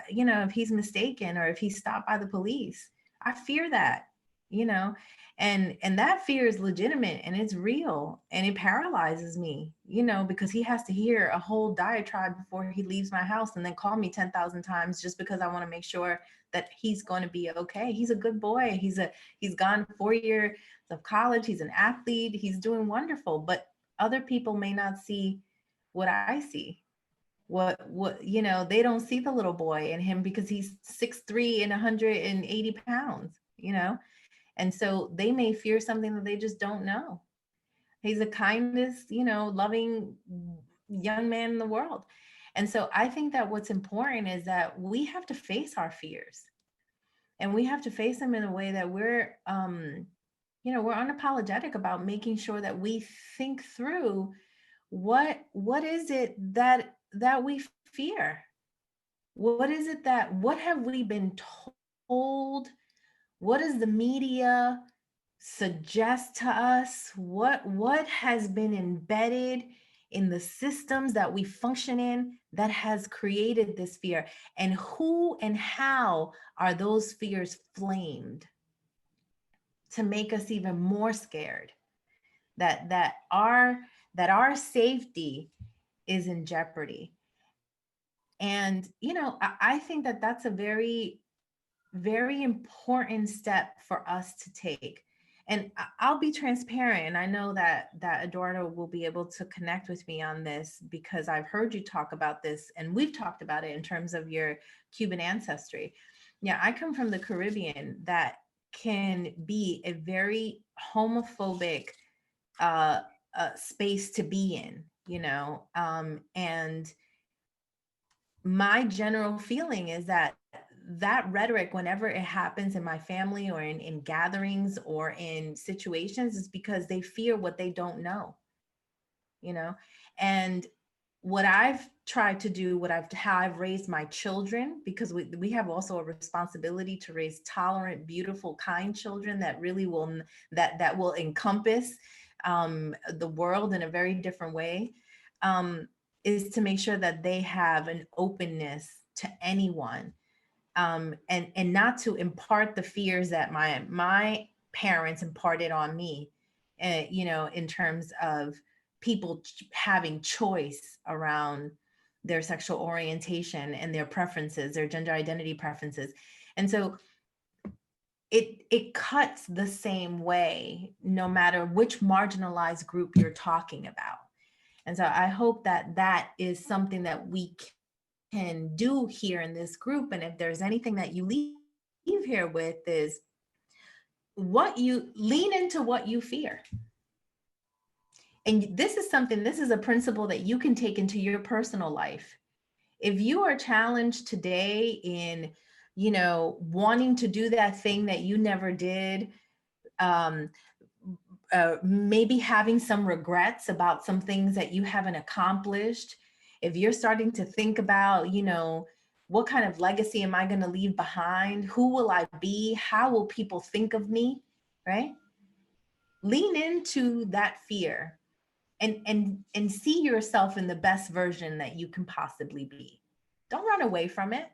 C: if he's mistaken or if he's stopped by the police, I fear that, and that fear is legitimate and it's real, and it paralyzes me, because he has to hear a whole diatribe before he leaves my house and then call me 10,000 times just because I want to make sure that he's going to be okay. He's a good boy. He's gone 4 years of college. He's an athlete. He's doing wonderful, but other people may not see what I see. What they don't see the little boy in him because he's 6'3" and 180 pounds, and so they may fear something that they just don't know. He's the kindest, loving young man in the world. And so I think that what's important is that we have to face our fears, and we have to face them in a way that we're unapologetic about making sure that we think through what is it that we fear? What is it what have we been told? What does the media suggest to us? What has been embedded in the systems that we function in that has created this fear? And who and how are those fears flamed to make us even more scared that our safety is in jeopardy? And, I think that that's a very, very important step for us to take. And I'll be transparent. And I know that Eduardo will be able to connect with me on this because I've heard you talk about this and we've talked about it in terms of your Cuban ancestry. Yeah, I come from the Caribbean that can be a very homophobic space to be in, and my general feeling is that that rhetoric, whenever it happens in my family or in gatherings or in situations, is because they fear what they don't know, you know? And what I've tried to do, how I've raised my children, because we have also a responsibility to raise tolerant, beautiful, kind children that really will, that will encompass the world in a very different way, is to make sure that they have an openness to anyone, and not to impart the fears that my parents imparted on me, you know, in terms of people having choice around their sexual orientation and their preferences, their gender identity preferences. And so it cuts the same way, no matter which marginalized group you're talking about. And so I hope that that is something that we can do here in this group. And if there's anything that you leave here with, is what you lean into, what you fear. And this is a principle that you can take into your personal life. If you are challenged today in, you know, wanting to do that thing that you never did, maybe having some regrets about some things that you haven't accomplished, if you're starting to think about, you know, what kind of legacy am I going to leave behind? Who will I be? How will people think of me? Right? Lean into that fear and see yourself in the best version that you can possibly be. Don't run away from it.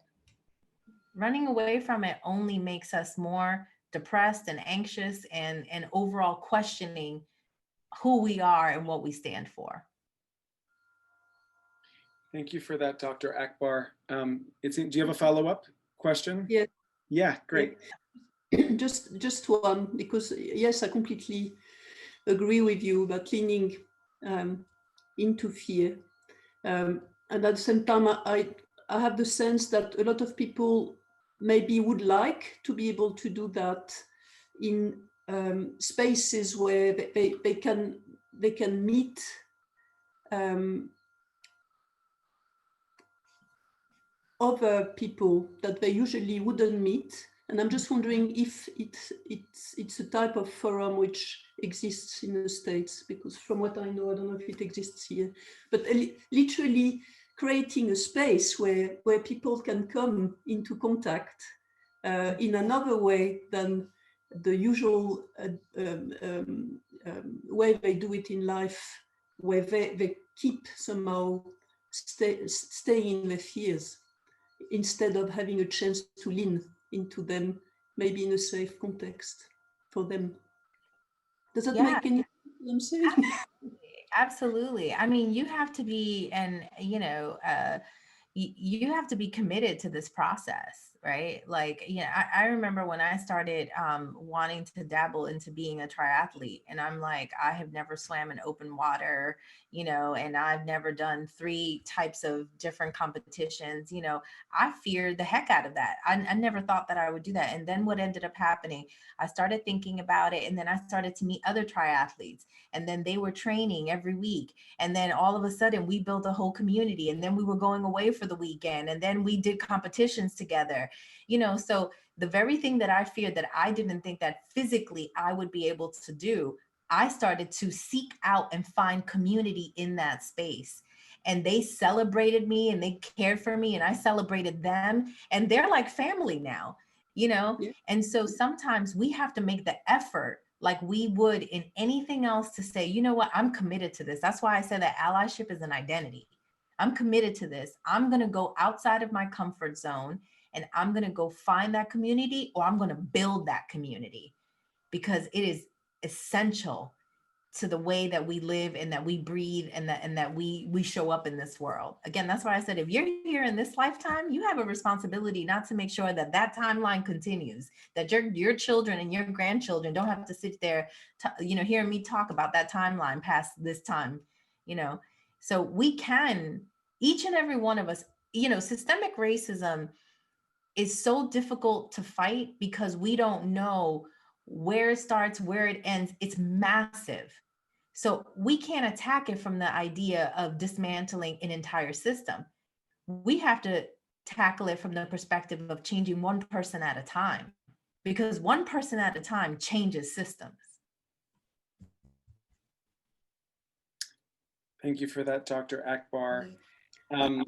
C: Running away from it only makes us more depressed and anxious and overall questioning who we are and what we stand for.
A: Thank you for that, Dr. Akbar. Do you have a follow-up question?
F: Yeah.
A: Yeah, great.
F: Just one, because yes, I completely agree with you about leaning into fear. And at the same time, I have the sense that a lot of people maybe would like to be able to do that in spaces where they can meet other people that they usually wouldn't meet. And I'm just wondering if it's a type of forum which exists in the States, because from what I know, I don't know if it exists here, but literally creating a space where people can come into contact in another way than the usual way they do it in life, where they keep somehow staying in their fears, instead of having a chance to lean into them, maybe in a safe context for them. Does that make any sense what I'm saying?
C: Absolutely. I mean, you have to be, and you know, you have to be committed to this process, right? Like, you know, I remember when I started wanting to dabble into being a triathlete, and I'm like, I have never swam in open water, you know, and I've never done 3 types of different competitions, you know, I feared the heck out of that. I never thought that I would do that. And then what ended up happening, I started thinking about it, and then I started to meet other triathletes, and then they were training every week. And then all of a sudden we built a whole community, and then we were going away for the weekend, and then we did competitions together, you know. So the very thing that I feared, that I didn't think that physically I would be able to do, I started to seek out and find community in that space. And they celebrated me and they cared for me, and I celebrated them, and they're like family now, you know. Yeah. And so sometimes we have to make the effort, like we would in anything else, to say, you know what, I'm committed to this. That's why I said that allyship is an identity. I'm committed to this. I'm going to go outside of my comfort zone, and I'm going to go find that community, or I'm going to build that community, because it is essential to the way that we live and that we breathe and that we show up in this world. Again, that's why I said, if you're here in this lifetime, you have a responsibility not to make sure that that timeline continues, that your children and your grandchildren don't have to sit there, you know, hearing me talk about that timeline past this time, you know. So we can, each and every one of us, you know, systemic racism is so difficult to fight because we don't know where it starts, where it ends. It's massive. So we can't attack it from the idea of dismantling an entire system. We have to tackle it from the perspective of changing one person at a time, because one person at a time changes systems.
A: Thank you for that, Dr. Akbar. And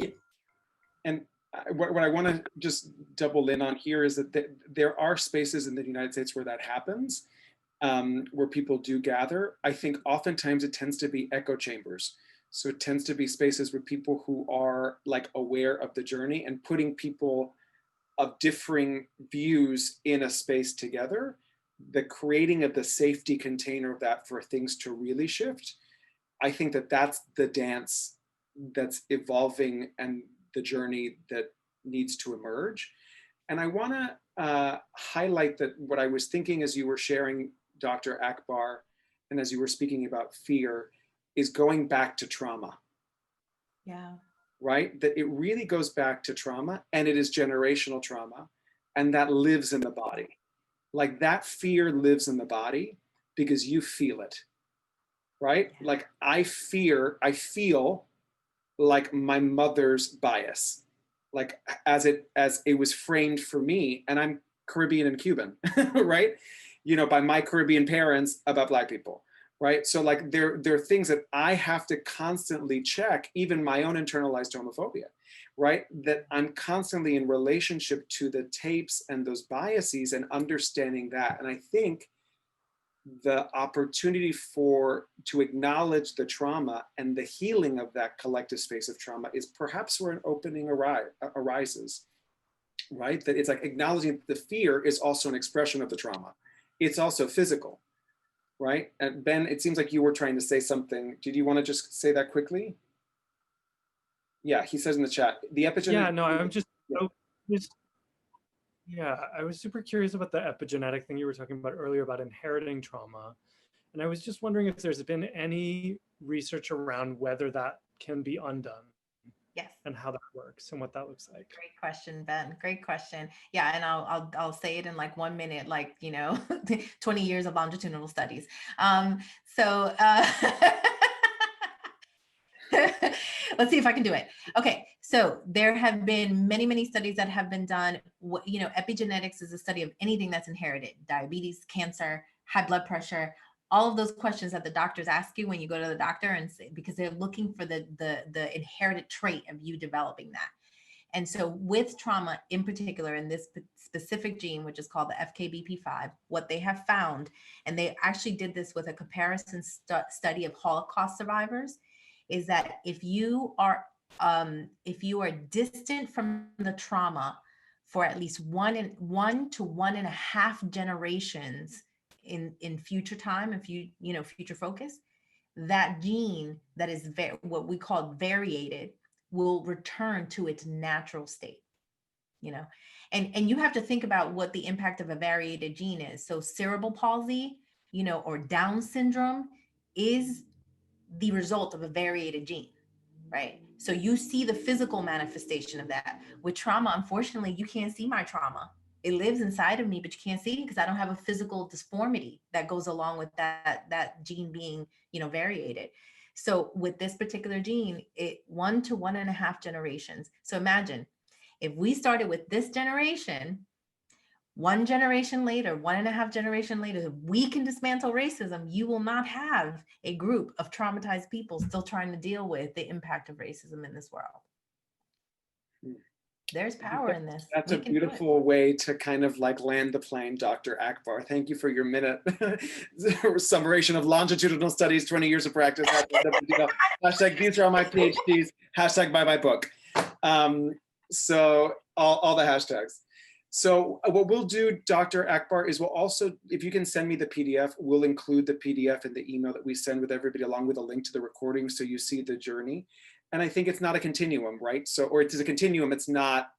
A: what I want to just double in on here is that there are spaces in the United States where that happens, where people do gather. I think oftentimes it tends to be echo chambers. So it tends to be spaces with people who are like aware of the journey and putting people of differing views in a space together, the creating of the safety container of that for things to really shift. I think that that's the dance that's evolving and the journey that needs to emerge. And I want to highlight that what I was thinking as you were sharing, Dr. Akbar, and as you were speaking about fear, is going back to trauma.
C: Yeah.
A: Right? That it really goes back to trauma, and it is generational trauma, and that lives in the body. Like that fear lives in the body because you feel it, right?
C: Yeah.
A: Like I feel like my mother's bias, like as it was framed for me, and I'm Caribbean and Cuban, right? You know, by my Caribbean parents about Black people. Right. So like there are things that I have to constantly check, even my own internalized homophobia, right? That I'm constantly in relationship to the tapes and those biases and understanding that. And I think the opportunity to acknowledge the trauma and the healing of that collective space of trauma is perhaps where an opening arises, right? That it's like acknowledging that the fear is also an expression of the trauma. It's also physical. Right? And Ben, it seems like you were trying to say something. Did you want to just say that quickly? Yeah, he says in the chat, the epigenetic.
G: Yeah, no, I'm just, I was super curious about the epigenetic thing you were talking about earlier about inheriting trauma. And I was just wondering if there's been any research around whether that can be undone.
C: Yes.
G: And how that works and what that looks like.
C: Great question, Ben. Great question. Yeah, and I'll say it in like 1 minute, like 20 years of longitudinal studies. So let's see if I can do it. Okay, so there have been many studies that have been done. Epigenetics is a study of anything that's inherited: diabetes, cancer, high blood pressure. All of those questions that the doctors ask you when you go to the doctor, and say, because they're looking for the inherited trait of you developing that. And so with trauma in particular, in this specific gene, which is called the FKBP5, what they have found, and they actually did this with a comparison study of Holocaust survivors, is that if you are distant from the trauma for at least 1 to 1.5 generations, in future time, if future focus, that gene that is what we call variated will return to its natural state, and you have to think about what the impact of a variated gene is. So cerebral palsy, or Down syndrome is the result of a variated gene, right? So you see the physical manifestation of that. With trauma, unfortunately, you can't see my trauma. It lives inside of me, but you can't see it because I don't have a physical disformity that goes along with that gene being, variated. So with this particular gene, 1 to 1.5 generations. So imagine if we started with this generation, 1 generation later, 1.5 generation later, if we can dismantle racism, you will not have a group of traumatized people still trying to deal with the impact of racism in this world. There's power in this.
A: That's a beautiful way to kind of like land the plane, Dr. Akbar. Thank you for your minute summation of longitudinal studies, 20 years of practice. Hashtag these are all my PhDs. Hashtag buy my book. So all the hashtags. So what we'll do, Dr. Akbar, is we'll also, if you can send me the PDF, we'll include the PDF in the email that we send with everybody along with a link to the recording so you see the journey. And I think it's not a continuum, right? So, or it's a continuum, it's not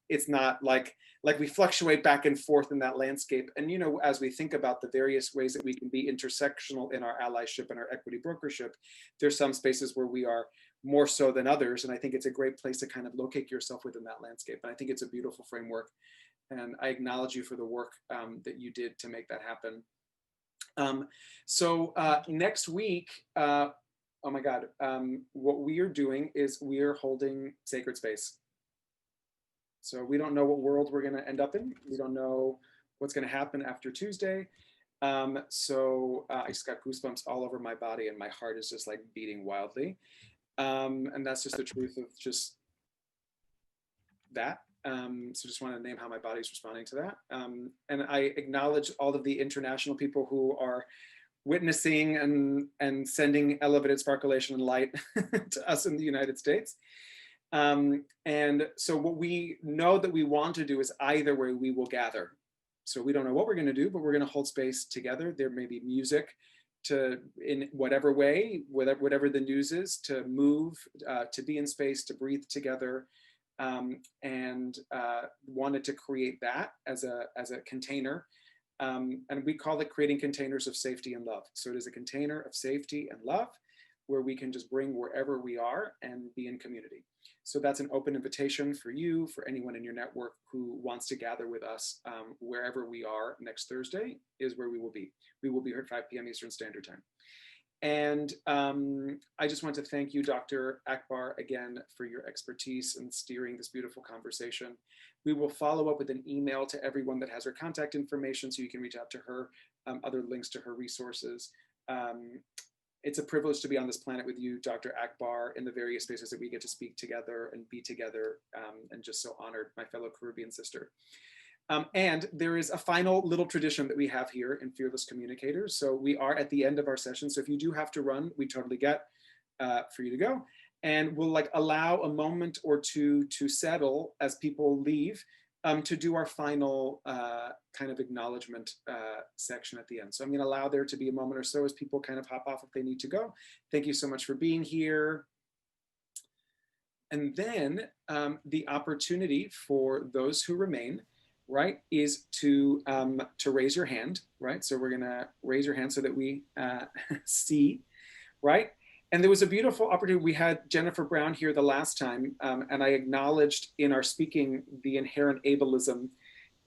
A: like we fluctuate back and forth in that landscape. And, as we think about the various ways that we can be intersectional in our allyship and our equity brokership, there's some spaces where we are more so than others. And I think it's a great place to kind of locate yourself within that landscape. And I think it's a beautiful framework. And I acknowledge you for the work that you did to make that happen. So next week, oh my God, what we are doing is we are holding Sacred Space. So we don't know what world we're going to end up in. We don't know what's going to happen after Tuesday. I just got goosebumps all over my body, and my heart is just like beating wildly. And that's just the truth of just that. So just want to name how my body's responding to that. And I acknowledge all of the international people who are witnessing and sending elevated sparklation and light to us in the United States. And so what we know that we want to do is either way we will gather. So we don't know what we're going to do, but we're going to hold space together. There may be music to, in whatever way, whatever the news is, to move, to be in space, to breathe together, and wanted to create that as a container. And we call it creating containers of safety and love. So it is a container of safety and love where we can just bring wherever we are and be in community. So that's an open invitation for you, for anyone in your network who wants to gather with us. Wherever we are next Thursday is where we will be. We will be here at 5 p.m. Eastern Standard Time. And I just want to thank you, Dr. Akbar, again, for your expertise in steering this beautiful conversation. We will follow up with an email to everyone that has her contact information so you can reach out to her, other links to her resources. It's a privilege to be on this planet with you, Dr. Akbar, in the various spaces that we get to speak together and be together, and just so honored, my fellow Caribbean sister. And there is a final little tradition that we have here in Fearless Communicators. So we are at the end of our session. So if you do have to run, we totally get for you to go. And we'll like allow a moment or two to settle as people leave, to do our final kind of acknowledgement section at the end. So I'm going to allow there to be a moment or so as people kind of hop off if they need to go. Thank you so much for being here. And then the opportunity for those who remain, right, is to raise your hand, right? So we're gonna raise your hand so that we see, right? And there was a beautiful opportunity. We had Jennifer Brown here the last time, and I acknowledged in our speaking the inherent ableism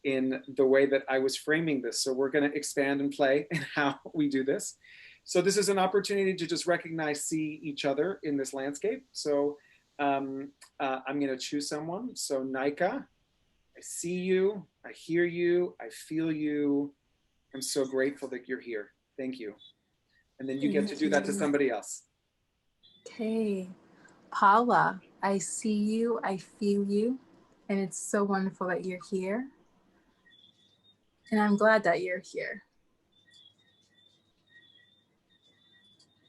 A: in the way that I was framing this. So we're gonna expand and play in how we do this. So this is an opportunity to just recognize, see each other in this landscape. So I'm gonna choose someone. So Nika, I see you, I hear you, I feel you. I'm so grateful that you're here. Thank you. And then you get to do that to somebody else.
E: Okay. Paula, I see you, I feel you, and it's so wonderful that you're here. And I'm glad that you're here.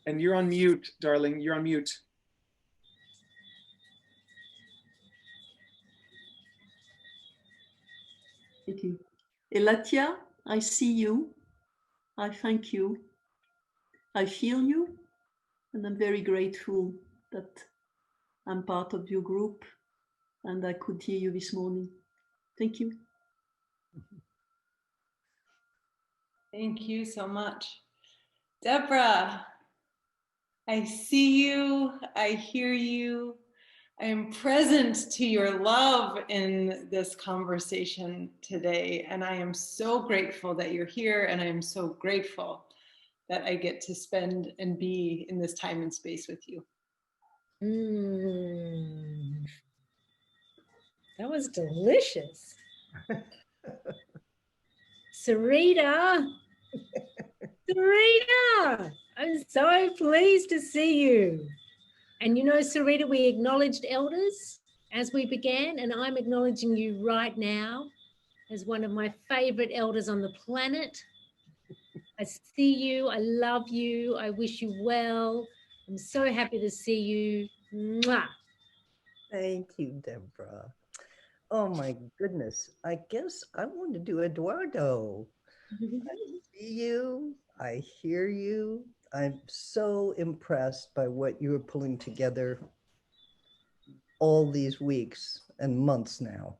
A: And you're on mute, darling, you're on mute.
F: Thank you. Elatia, I see you. I thank you. I feel you. And I'm very grateful that I'm part of your group and I could hear you this morning. Thank you.
D: Thank you so much. Deborah, I see you, I hear you. I am present to your love in this conversation today, and I am so grateful that you're here, and I am so grateful that I get to spend and be in this time and space with you.
B: That was delicious. Sarita, Sarita, I'm so pleased to see you. And you know, Sarita, we acknowledged elders as we began, and I'm acknowledging you right now as one of my favorite elders on the planet. I see you, I love you, I wish you well. I'm so happy to see you. Mwah.
H: Thank you, Deborah. Oh my goodness. I guess I want to do Eduardo. I see you, I hear you. I'm so impressed by what you are pulling together all these weeks and months now.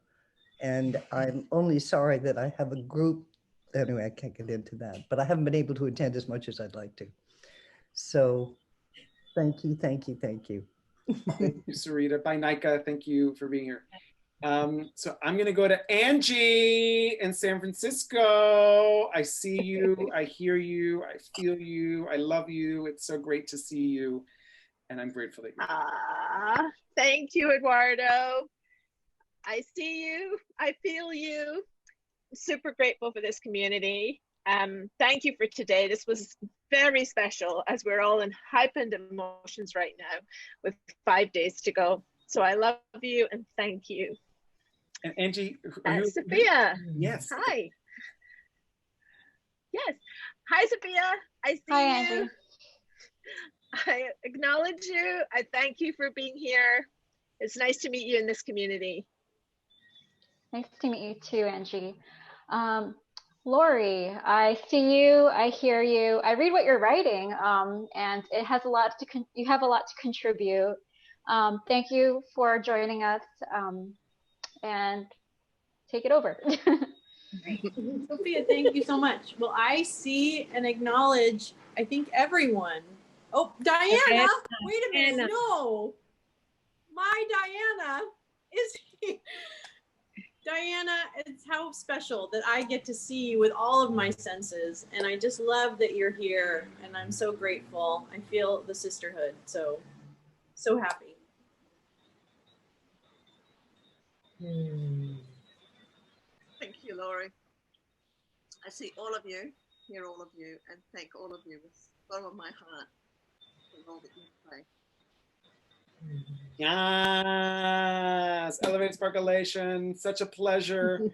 H: And I'm only sorry that I have a group. Anyway, I can't get into that, but I haven't been able to attend as much as I'd like to. So thank you, thank you, thank you.
A: Thank you, Sarita. Bye, Nika. Thank you for being here. So I'm going to go to Angie in San Francisco. I see you, I hear you, I feel you, I love you. It's so great to see you. And I'm grateful that you're here.
I: Thank you, Eduardo. I see you. I feel you. Super grateful for this community. Thank you for today. This was very special as we're all in heightened emotions right now with 5 days to go. So I love you and thank you.
A: And Angie,
I: Sophia.
A: Yes.
I: Hi. Yes. Hi, Sophia. I see
J: Hi,
I: you.
J: Angie.
I: I acknowledge you. I thank you for being here. It's nice to meet you in this community.
J: Nice to meet you too, Angie. Lori, I see you, I hear you, I read what you're writing, and it has a lot to you have a lot to contribute. Thank you for joining us, and take it over.
K: Sophia, thank you so much. Well, I see and acknowledge, I think, everyone. Oh, Diana,
B: Okay.
K: wait a minute.
B: Diana.
K: No, my Diana is here. Diana, it's how special that I get to see you with all of my senses. And I just love that you're here. And I'm so grateful. I feel the sisterhood. So happy.
L: Thank you, Laurie. I see all of you, hear all of you, and thank all of you with the bottom of my heart for all that you play.
A: Yes, Elevated Sparkulation, such a pleasure.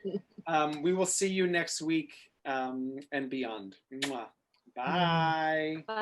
A: We will see you next week and beyond. Mwah. Bye.
J: Bye.